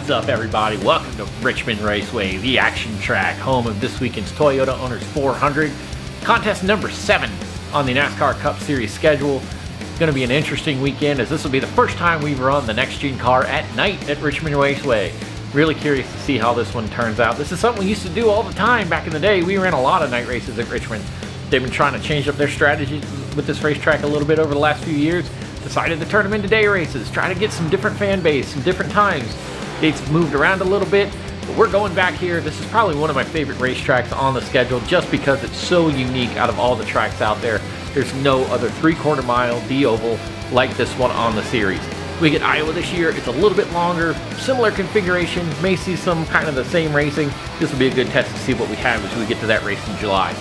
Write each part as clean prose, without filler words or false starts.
What's up, everybody? Welcome to Richmond Raceway, the action track, home of this weekend's Toyota Owners 400. Contest number 7 on the NASCAR Cup Series schedule. It's going to be an interesting weekend, as this will be the first time we've run the next-gen car at night at Richmond Raceway. Really curious to see how this one turns out. This is something we used to do all the time back in the day. We ran a lot of night races at Richmond. They've been trying to change up their strategy with this racetrack a little bit over the last few years. Decided to turn them into day races, try to get some different fan base, some different times. Dates moved around a little bit, but we're going back here. This is probably one of my favorite racetracks on the schedule just because it's so unique out of all the tracks out there. There's no other 3/4 mile D-oval like this one on the series. We get Iowa this year. It's a little bit longer, similar configuration, may see some kind of the same racing. This will be a good test to see what we have as we get to that race in July.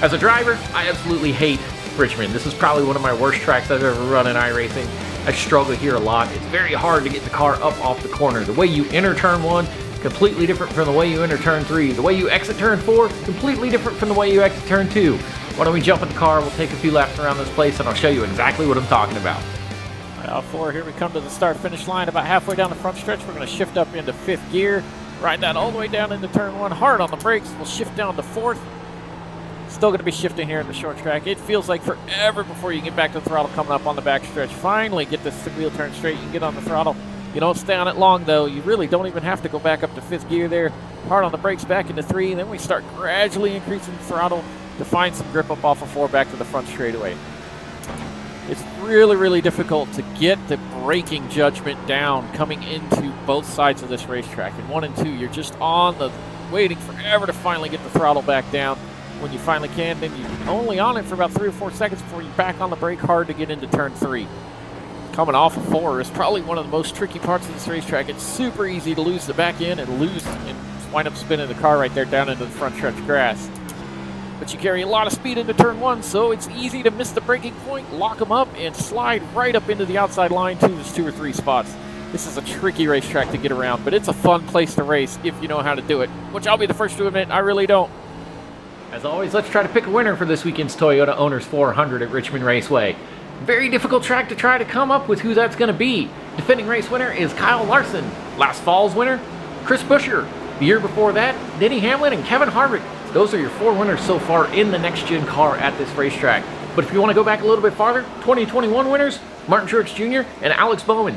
As a driver, I absolutely hate Richmond. This is probably one of my worst tracks I've ever run in iRacing. I struggle here a lot. It's very hard to get the car up off the corner. The way you enter turn 1, completely different from the way you enter turn 3. The way you exit turn 4, completely different from the way you exit turn 2. Why don't we jump in the car, we'll take a few laps around this place, and I'll show you exactly what I'm talking about. Aisle 4, here we come to the start-finish line. About halfway down the front stretch, we're going to shift up into 5th gear. Ride that all the way down into turn 1, hard on the brakes. We'll shift down to 4th. Still going to be shifting here in the short track. It feels like forever before you get back to the throttle coming up on the back stretch. Finally get this wheel turn straight. You can get on the throttle. You don't stay on it long, though. You really don't even have to go back up to 5th gear there. Hard on the brakes back into 3. Then we start gradually increasing the throttle to find some grip up off of 4 back to the front straightaway. It's really, really difficult to get the braking judgment down coming into both sides of this racetrack. In 1 and 2, you're just on the waiting forever to finally get the throttle back down. When you finally can, then you're only on it for about 3 or 4 seconds before you're back on the brake hard to get into turn 3. Coming off of 4 is probably one of the most tricky parts of this racetrack. It's super easy to lose the back end and wind up spinning the car right there down into the front stretch grass. But you carry a lot of speed into turn 1, so it's easy to miss the braking point, lock them up, and slide right up into the outside line too. There's 2 or 3 spots. This is a tricky racetrack to get around, but it's a fun place to race if you know how to do it, which I'll be the first to admit I really don't. As always, let's try to pick a winner for this weekend's Toyota Owners 400 at Richmond Raceway. Very difficult track to try to come up with who that's going to be. Defending race winner is Kyle Larson. Last fall's winner, Chris Buescher. The year before that, Denny Hamlin and Kevin Harvick. Those are your 4 winners so far in the next-gen car at this racetrack. But if you want to go back a little bit farther, 2021 winners, Martin Truex Jr. and Alex Bowman.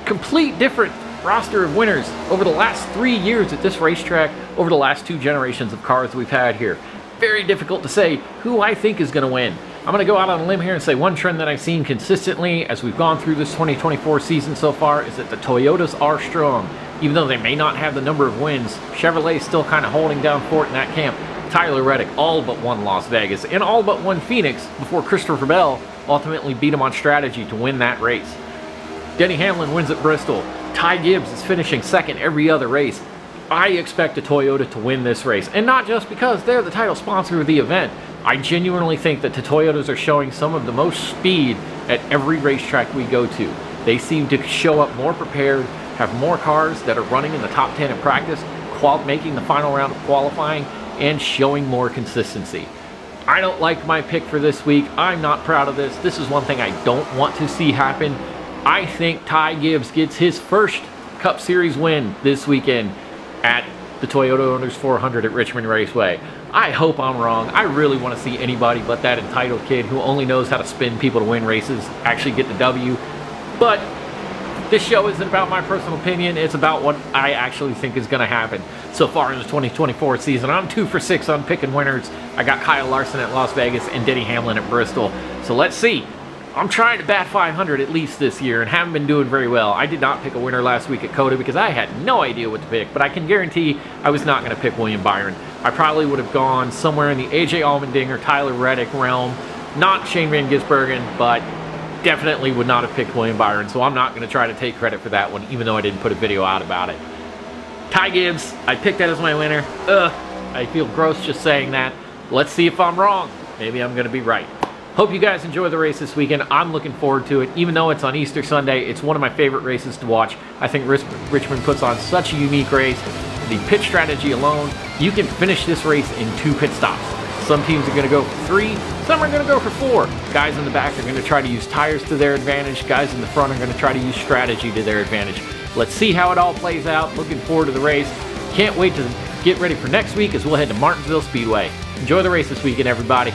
Complete different roster of winners over the last 3 years at this racetrack, over the last 2 generations of cars we've had here. Very difficult to say who I think is going to win. I'm going to go out on a limb here and say one trend that I've seen consistently as we've gone through this 2024 season so far is that the Toyotas are strong. Even though they may not have the number of wins, Chevrolet's still kind of holding down fort in that camp. Tyler Reddick all but won Las Vegas and all but won Phoenix before Christopher Bell ultimately beat him on strategy to win that race. Denny Hamlin wins at Bristol. Ty Gibbs is finishing 2nd every other race. I expect a Toyota to win this race, and not just because they're the title sponsor of the event. I genuinely think that the Toyotas are showing some of the most speed at every racetrack we go to. They seem to show up more prepared, have more cars that are running in the top 10 in practice, making the final round of qualifying, and showing more consistency. I don't like my pick for this week. I'm not proud of this. This is one thing I don't want to see happen. I think Ty Gibbs gets his first Cup Series win this weekend at the Toyota Owners 400 at Richmond Raceway. I hope I'm wrong. I really want to see anybody but that entitled kid who only knows how to spin people to win races actually get the W. But this show isn't about my personal opinion. It's about what I actually think is going to happen. So far in the 2024 season, I'm 2 for 6 on picking winners. I got Kyle Larson at Las Vegas and Denny Hamlin at Bristol. So let's see. I'm trying to bat 500 at least this year and haven't been doing very well. I did not pick a winner last week at COTA because I had no idea what to pick, but I can guarantee I was not going to pick William Byron. I probably would have gone somewhere in the AJ Allmendinger, Tyler Reddick realm. Not Shane Van Gisbergen, but definitely would not have picked William Byron, so I'm not going to try to take credit for that one, even though I didn't put a video out about it. Ty Gibbs, I picked that as my winner. I feel gross just saying that. Let's see if I'm wrong. Maybe I'm going to be right. Hope you guys enjoy the race this weekend. I'm looking forward to it. Even though it's on Easter Sunday, it's one of my favorite races to watch. I think Richmond puts on such a unique race. The pit strategy alone, you can finish this race in 2 pit stops. Some teams are going to go for 3, some are going to go for 4. Guys in the back are going to try to use tires to their advantage. Guys in the front are going to try to use strategy to their advantage. Let's see how it all plays out. Looking forward to the race. Can't wait to get ready for next week as we'll head to Martinsville Speedway. Enjoy the race this weekend, everybody.